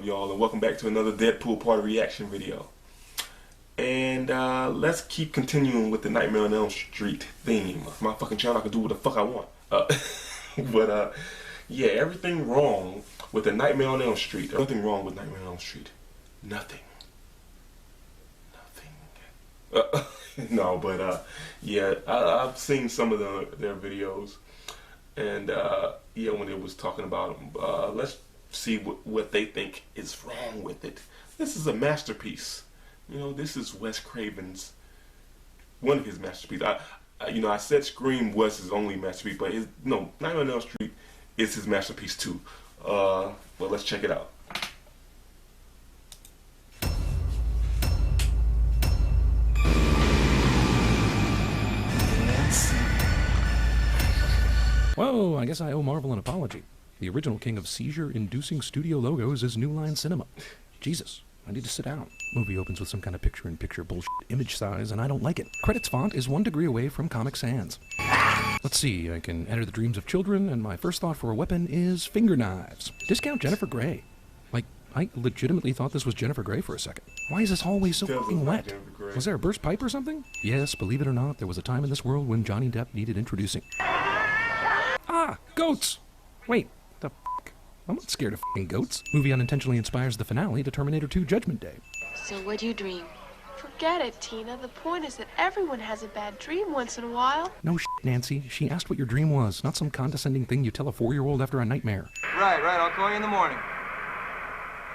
y'all, and welcome back to another Deadpool Party reaction video. And let's keep continuing with the Nightmare on Elm Street theme. My fucking channel, I can do what the fuck I want. Yeah, everything wrong with the Nightmare on Elm Street. Nothing wrong with Nightmare on Elm Street. Nothing. No, but yeah, I've seen some of their videos, and yeah, when it was talking about them, let's see what they think is wrong with it. This is a masterpiece. You know, this is Wes Craven's, one of his masterpieces. I said Scream was his only masterpiece, but Nightmare on Elm Street is his masterpiece too. Well, let's check it out. Whoa, I guess I owe Marvel an apology. The original king of seizure-inducing studio logos is New Line Cinema. Jesus, I need to sit down. Movie opens with some kind of picture-in-picture bullshit image size, and I don't like it. Credits font is 1 degree away from Comic Sans. Let's see, I can enter the dreams of children, and my first thought for a weapon is finger knives. Discount Jennifer Grey. Like, I legitimately thought this was Jennifer Grey for a second. Why is this hallway so fucking wet? Was there a burst pipe or something? Yes, believe it or not, there was a time in this world when Johnny Depp needed introducing. Ah, goats! Wait, the fuck? I'm not scared of fucking goats. Movie unintentionally inspires the finale to Terminator 2 Judgment Day. So what do you dream? Forget it, Tina. The point is that everyone has a bad dream once in a while. No shit, Nancy. She asked what your dream was, not some condescending thing you tell a 4-year-old after a nightmare. Right, I'll call you in the morning.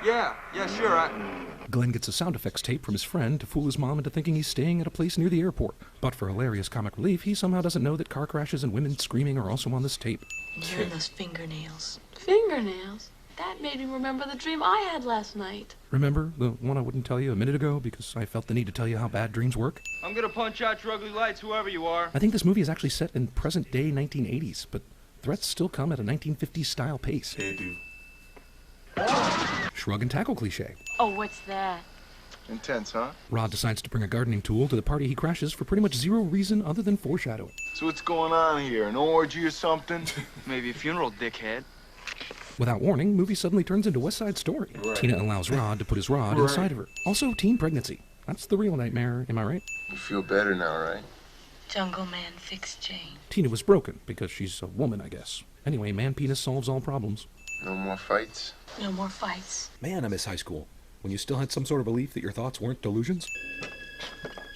Yeah, sure, Glenn gets a sound effects tape from his friend to fool his mom into thinking he's staying at a place near the airport. But for hilarious comic relief, he somehow doesn't know that car crashes and women screaming are also on this tape. And those fingernails. Fingernails? That made me remember the dream I had last night. Remember the one I wouldn't tell you a minute ago because I felt the need to tell you how bad dreams work? I'm gonna punch out your ugly lights, whoever you are. I think this movie is actually set in present-day 1980s, but threats still come at a 1950s style pace. They do. Shrug and tackle cliche. Oh, what's that? Intense, huh? Rod decides to bring a gardening tool to the party he crashes for pretty much zero reason other than foreshadowing. So what's going on here? An orgy or something? Maybe a funeral, dickhead. Without warning, movie suddenly turns into West Side Story. Right. Tina allows Rod to put his rod inside of her. Also, teen pregnancy. That's the real nightmare, am I right? You feel better now, right? Jungle Man fixed Jane. Tina was broken because she's a woman, I guess. Anyway, man penis solves all problems. No more fights? No more fights. Man, I miss high school. When you still had some sort of belief that your thoughts weren't delusions.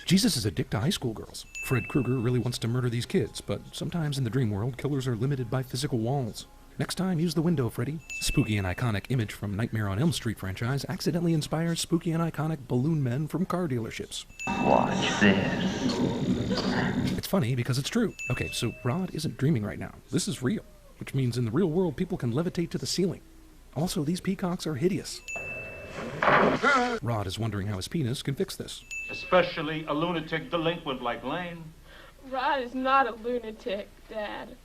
Jesus is a dick to high school girls. Fred Krueger really wants to murder these kids, but sometimes in the dream world, killers are limited by physical walls. Next time, use the window, Freddy. Spooky and iconic image from Nightmare on Elm Street franchise accidentally inspires spooky and iconic balloon men from car dealerships. Watch this. It's funny because it's true. Okay, so Rod isn't dreaming right now. This is real, which means in the real world, people can levitate to the ceiling. Also, these peacocks are hideous. Rod is wondering how his penis can fix this. Especially a lunatic delinquent like Lane. Rod is not a lunatic, Dad.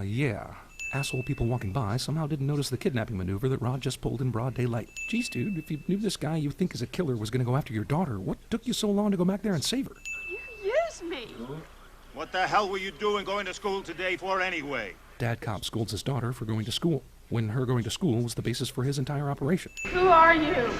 Yeah. Asshole people walking by somehow didn't notice the kidnapping maneuver that Rod just pulled in broad daylight. Jeez, dude, if you knew this guy you think is a killer was gonna go after your daughter, what took you so long to go back there and save her? You used me. What the hell were you doing going to school today for anyway? Dad cop scolds his daughter for going to school, when her going to school was the basis for his entire operation. Who are you?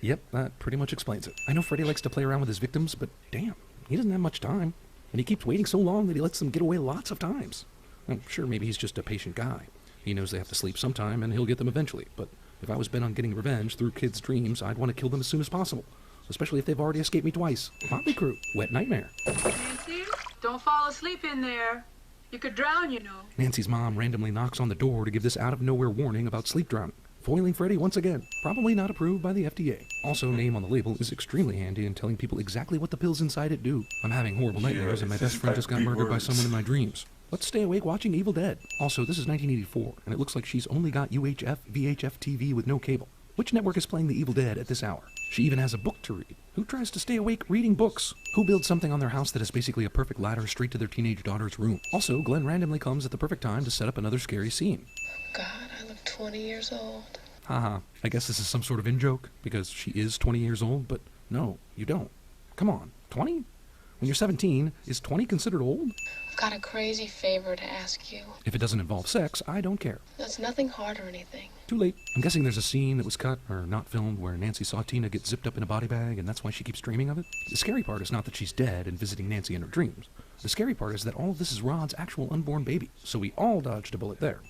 Yep, that pretty much explains it. I know Freddy likes to play around with his victims, but damn, he doesn't have much time. And he keeps waiting so long that he lets them get away lots of times. I'm sure maybe he's just a patient guy. He knows they have to sleep sometime and he'll get them eventually. But if I was bent on getting revenge through kids' dreams, I'd want to kill them as soon as possible. Especially if they've already escaped me twice. Motley Crue, Wet Nightmare. Nancy, don't fall asleep in there. You could drown, you know. Nancy's mom randomly knocks on the door to give this out-of-nowhere warning about sleep drowning. Foiling Freddy once again. Probably not approved by the FDA. Also, name on the label is extremely handy in telling people exactly what the pills inside it do. I'm having horrible nightmares and my best friend just got murdered by someone in my dreams. Let's stay awake watching Evil Dead. Also, this is 1984, and it looks like she's only got UHF VHF TV with no cable. Which network is playing the Evil Dead at this hour? She even has a book to read. Who tries to stay awake reading books? Who builds something on their house that is basically a perfect ladder straight to their teenage daughter's room? Also, Glenn randomly comes at the perfect time to set up another scary scene. God, I look 20 years old. Haha, I guess this is some sort of in-joke, because she is 20 years old, but no, you don't. Come on, 20? When you're 17, is 20 considered old? I've got a crazy favor to ask you. If it doesn't involve sex, I don't care. That's nothing hard or anything. Too late. I'm guessing there's a scene that was cut or not filmed where Nancy saw Tina get zipped up in a body bag, and that's why she keeps dreaming of it. The scary part is not that she's dead and visiting Nancy in her dreams. The scary part is that all of this is Rod's actual unborn baby, so we all dodged a bullet there.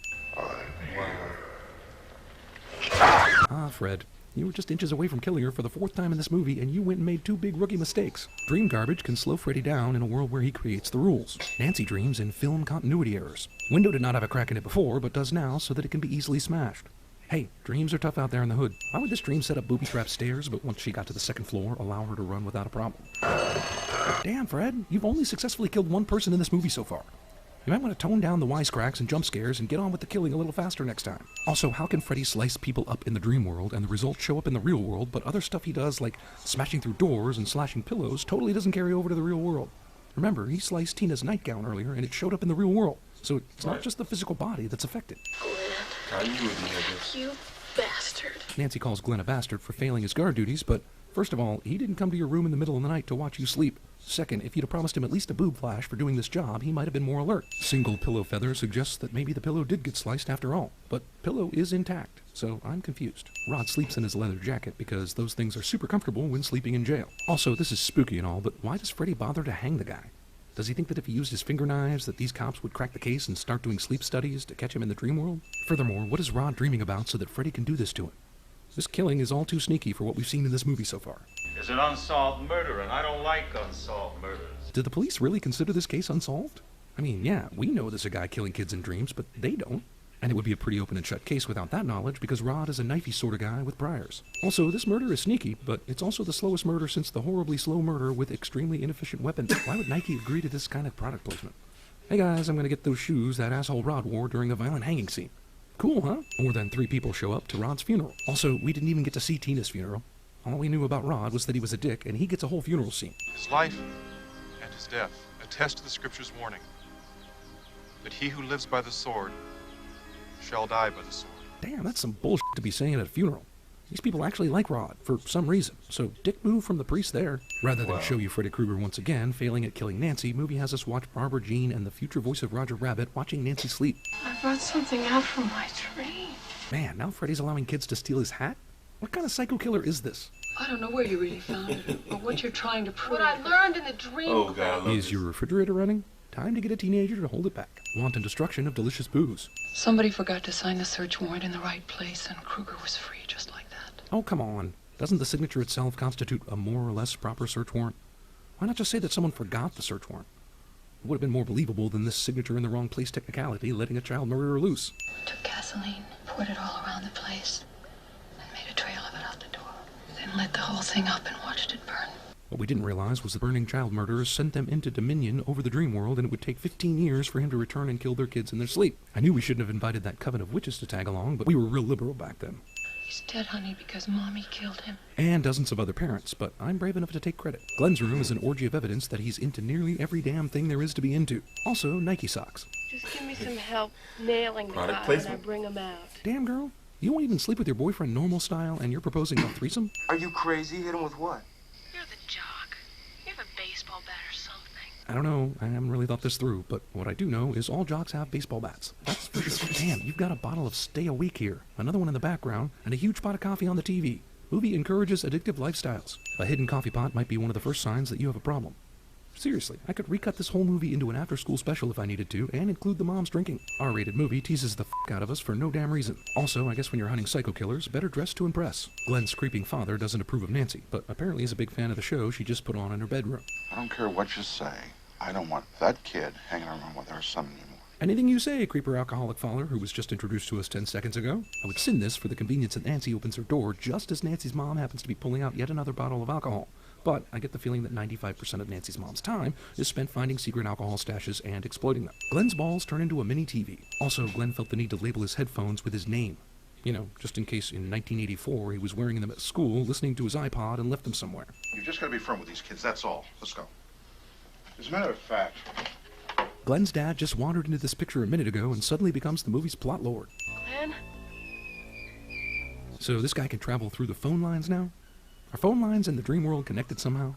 Ah, Fred. You were just inches away from killing her for the 4th time in this movie, and you went and made 2 big rookie mistakes. Dream garbage can slow Freddy down in a world where he creates the rules. Nancy dreams in film continuity errors. Window did not have a crack in it before, but does now so that it can be easily smashed. Hey, dreams are tough out there in the hood. Why would this dream set up booby-trap stairs, but once she got to the 2nd floor, allow her to run without a problem? Damn, Fred, you've only successfully killed 1 person in this movie so far. You might want to tone down the wisecracks and jump scares and get on with the killing a little faster next time. Also, how can Freddy slice people up in the dream world and the results show up in the real world, but other stuff he does, like smashing through doors and slashing pillows, totally doesn't carry over to the real world? Remember, he sliced Tina's nightgown earlier, and it showed up in the real world. So it's not just the physical body that's affected. Glenn, you bastard. Nancy calls Glenn a bastard for failing his guard duties, but first of all, he didn't come to your room in the middle of the night to watch you sleep. Second, if you'd have promised him at least a boob flash for doing this job, he might have been more alert. Single pillow feather suggests that maybe the pillow did get sliced after all, but pillow is intact, so I'm confused. Rod sleeps in his leather jacket because those things are super comfortable when sleeping in jail. Also, this is spooky and all, but why does Freddy bother to hang the guy? Does he think that if he used his finger knives that these cops would crack the case and start doing sleep studies to catch him in the dream world? Furthermore, what is Rod dreaming about so that Freddy can do this to him? This killing is all too sneaky for what we've seen in this movie so far. It's an unsolved murder, and I don't like unsolved murders. Did the police really consider this case unsolved? I mean, yeah, we know there's a guy killing kids in dreams, but they don't. And it would be a pretty open and shut case without that knowledge because Rod is a knifey sort of guy with priors. Also, this murder is sneaky, but it's also the slowest murder since the horribly slow murder with extremely inefficient weapons. Why would Nike agree to this kind of product placement? Hey guys, I'm gonna get those shoes that asshole Rod wore during the violent hanging scene. Cool, huh? More than 3 people show up to Rod's funeral. Also, we didn't even get to see Tina's funeral. All we knew about Rod was that he was a dick, and he gets a whole funeral scene. His life and his death attest to the scripture's warning that he who lives by the sword shall die by the sword. Damn, that's some bullshit to be saying at a funeral. These people actually like Rod, for some reason, so dick move from the priest there. Rather than show you Freddy Krueger once again, failing at killing Nancy, movie has us watch Barbara Jean and the future voice of Roger Rabbit watching Nancy sleep. I brought something out from my dream. Man, now Freddy's allowing kids to steal his hat? What kind of psycho killer is this? I don't know where you really found it, or what you're trying to prove. What I learned in the dream. Oh, God, I love Is this. your refrigerator running? Time to get a teenager to hold it back. Wanton destruction of delicious booze. Somebody forgot to sign the search warrant in the right place, and Krueger was free just like that. Oh, come on. Doesn't the signature itself constitute a more or less proper search warrant? Why not just say that someone forgot the search warrant? It would have been more believable than this signature in the wrong place technicality letting a child murderer loose. Took gasoline, poured it all around the place, and made a trail of it out the door. Then lit the whole thing up and watched it burn. What we didn't realize was the burning child murderers sent them into dominion over the dream world, and it would take 15 years for him to return and kill their kids in their sleep. I knew we shouldn't have invited that coven of witches to tag along, but we were real liberal back then. He's dead, honey, because Mommy killed him. And dozens of other parents, but I'm brave enough to take credit. Glenn's room is an orgy of evidence that he's into nearly every damn thing there is to be into. Also, Nike socks. Just give me some help nailing the Product guy when I placement. bring him out. Damn, girl. You won't even sleep with your boyfriend normal style, and you're proposing a threesome? Are you crazy? Hit him with what? You're the jock. You have a baseball bat or something. I don't know. I haven't really thought this through, but what I do know is all jocks have baseball bats. That's for sure. Damn, you've got a bottle of Stay Awake here, another one in the background, and a huge pot of coffee on the TV. Movie encourages addictive lifestyles. A hidden coffee pot might be one of the first signs that you have a problem. Seriously, I could recut this whole movie into an after-school special if I needed to, and include the moms drinking. R-rated movie teases the f*** out of us for no damn reason. Also, I guess when you're hunting psycho killers, better dress to impress. Glenn's creeping father doesn't approve of Nancy, but apparently is a big fan of the show she just put on in her bedroom. I don't care what you say. I don't want that kid hanging around with our son anymore. Anything you say, creeper alcoholic father who was just introduced to us 10 seconds ago. I would send this for the convenience that Nancy opens her door just as Nancy's mom happens to be pulling out yet another bottle of alcohol. But I get the feeling that 95% of Nancy's mom's time is spent finding secret alcohol stashes and exploiting them. Glenn's balls turn into a mini TV. Also, Glenn felt the need to label his headphones with his name. You know, just in case in 1984 he was wearing them at school, listening to his iPod, and left them somewhere. You've just got to be firm with these kids, that's all. Let's go. As a matter of fact, Glenn's dad just wandered into this picture a minute ago and suddenly becomes the movie's plot lord. Glenn? So this guy can travel through the phone lines now? Are phone lines and the dream world connected somehow?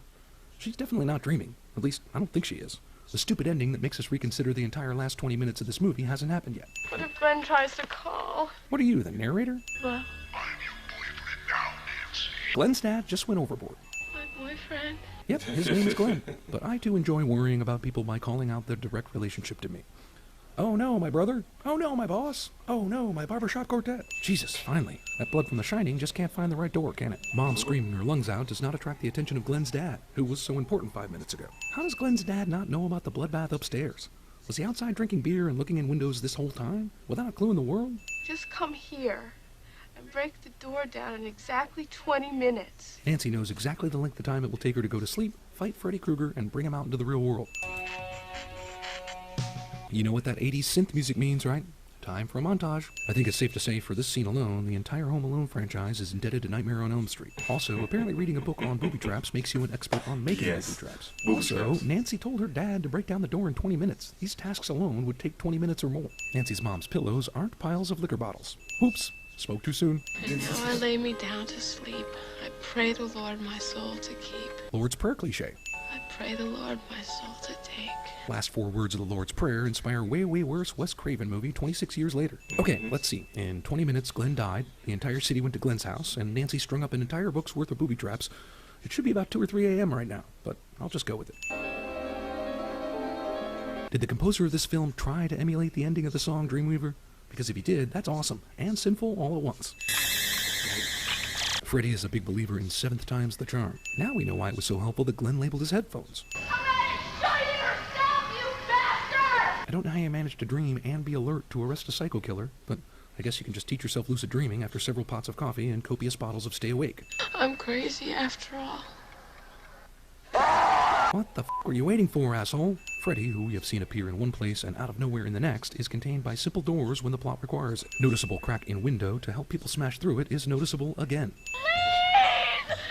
She's definitely not dreaming. At least, I don't think she is. The stupid ending that makes us reconsider the entire last 20 minutes of this movie hasn't happened yet. What if Glenn tries to call? What are you, the narrator? Well, Glenn's dad just went overboard. my boyfriend. Yep, his name is Glenn. But I too enjoy worrying about people by calling out their direct relationship to me. Oh no, my brother. Oh no, my boss. Oh no, my barbershop quartet. Jesus, finally. That blood from The Shining just can't find the right door, can it? Mom screaming her lungs out does not attract the attention of Glenn's dad, who was so important 5 minutes ago. How does Glenn's dad not know about the bloodbath upstairs? Was he outside drinking beer and looking in windows this whole time, without a clue in the world? Just come here and break the door down in exactly 20 minutes. Nancy knows exactly the length of time it will take her to go to sleep, fight Freddy Krueger, and bring him out into the real world. You know what that 80s synth music means, right? Time for a montage. I think it's safe to say for this scene alone, the entire Home Alone franchise is indebted to Nightmare on Elm Street. Also, apparently reading a book on booby traps makes you an expert on making booby traps. Also, Nancy told her dad to break down the door in 20 minutes. These tasks alone would take 20 minutes or more. Nancy's mom's pillows aren't piles of liquor bottles. Oops, spoke too soon. And now I lay me down to sleep. I pray the Lord my soul to keep. Lord's Prayer cliche. I pray the Lord my soul to take. Last 4 words of the Lord's Prayer inspire way, way worse Wes Craven movie 26 years later. Okay, let's see. In 20 minutes, Glenn died, the entire city went to Glenn's house, and Nancy strung up an entire book's worth of booby traps. It should be about 2 or 3 a.m. right now, but I'll just go with it. Did the composer of this film try to emulate the ending of the song Dreamweaver? Because if he did, that's awesome, and sinful all at once. Freddy is a big believer in 7th time's the charm. Now we know why it was so helpful that Glenn labeled his headphones. I don't know how you manage to dream and be alert to arrest a psycho killer, but I guess you can just teach yourself lucid dreaming after several pots of coffee and copious bottles of Stay Awake. I'm crazy after all. What the f*** were you waiting for, asshole? Freddy, who we have seen appear in one place and out of nowhere in the next, is contained by simple doors when the plot requires it. Noticeable crack in window to help people smash through it is noticeable again.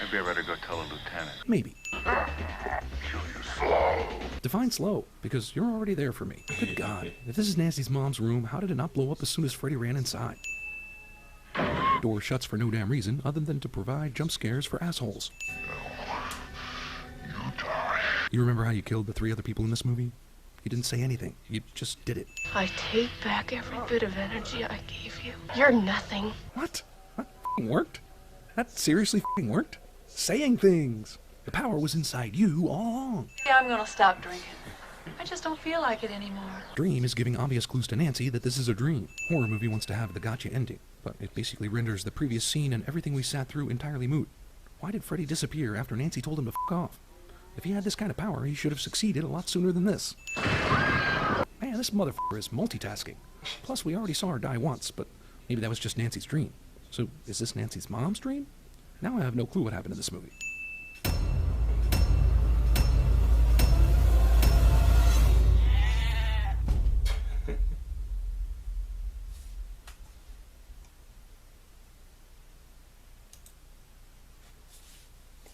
Maybe I better go tell the lieutenant. Maybe. Define slow, because you're already there for me. Good God. If this is Nancy's mom's room, how did it not blow up as soon as Freddy ran inside? Door shuts for no damn reason other than to provide jump scares for assholes. You remember how you killed the 3 other people in this movie? You didn't say anything. You just did it. I take back every bit of energy I gave you. You're nothing. What? That f***ing worked? That seriously f***ing worked? Saying things. The power was inside you all along. Yeah, I'm gonna stop drinking. I just don't feel like it anymore. Dream is giving obvious clues to Nancy that this is a dream. Horror movie wants to have the gotcha ending, but it basically renders the previous scene and everything we sat through entirely moot. Why did Freddy disappear after Nancy told him to f*** off? If he had this kind of power, he should have succeeded a lot sooner than this. Man, this motherfucker is multitasking. Plus, we already saw her die once, but maybe that was just Nancy's dream. So, is this Nancy's mom's dream? Now I have no clue what happened in this movie.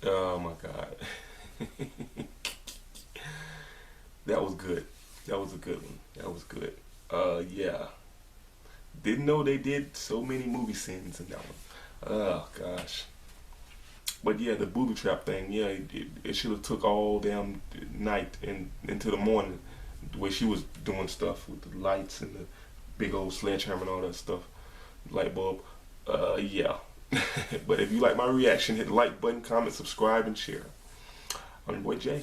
Oh my God. That was good. That was a good one. That was good. Yeah. Didn't know they did so many movie scenes in that one. Oh gosh. But yeah, the booby trap thing, yeah, it should have took all damn night and into the morning, the way she was doing stuff with the lights and the big old sledgehammer and all that stuff. Light bulb. Yeah. But if you like my reaction, hit the like button, comment, subscribe, and share. I'm your boy Jay.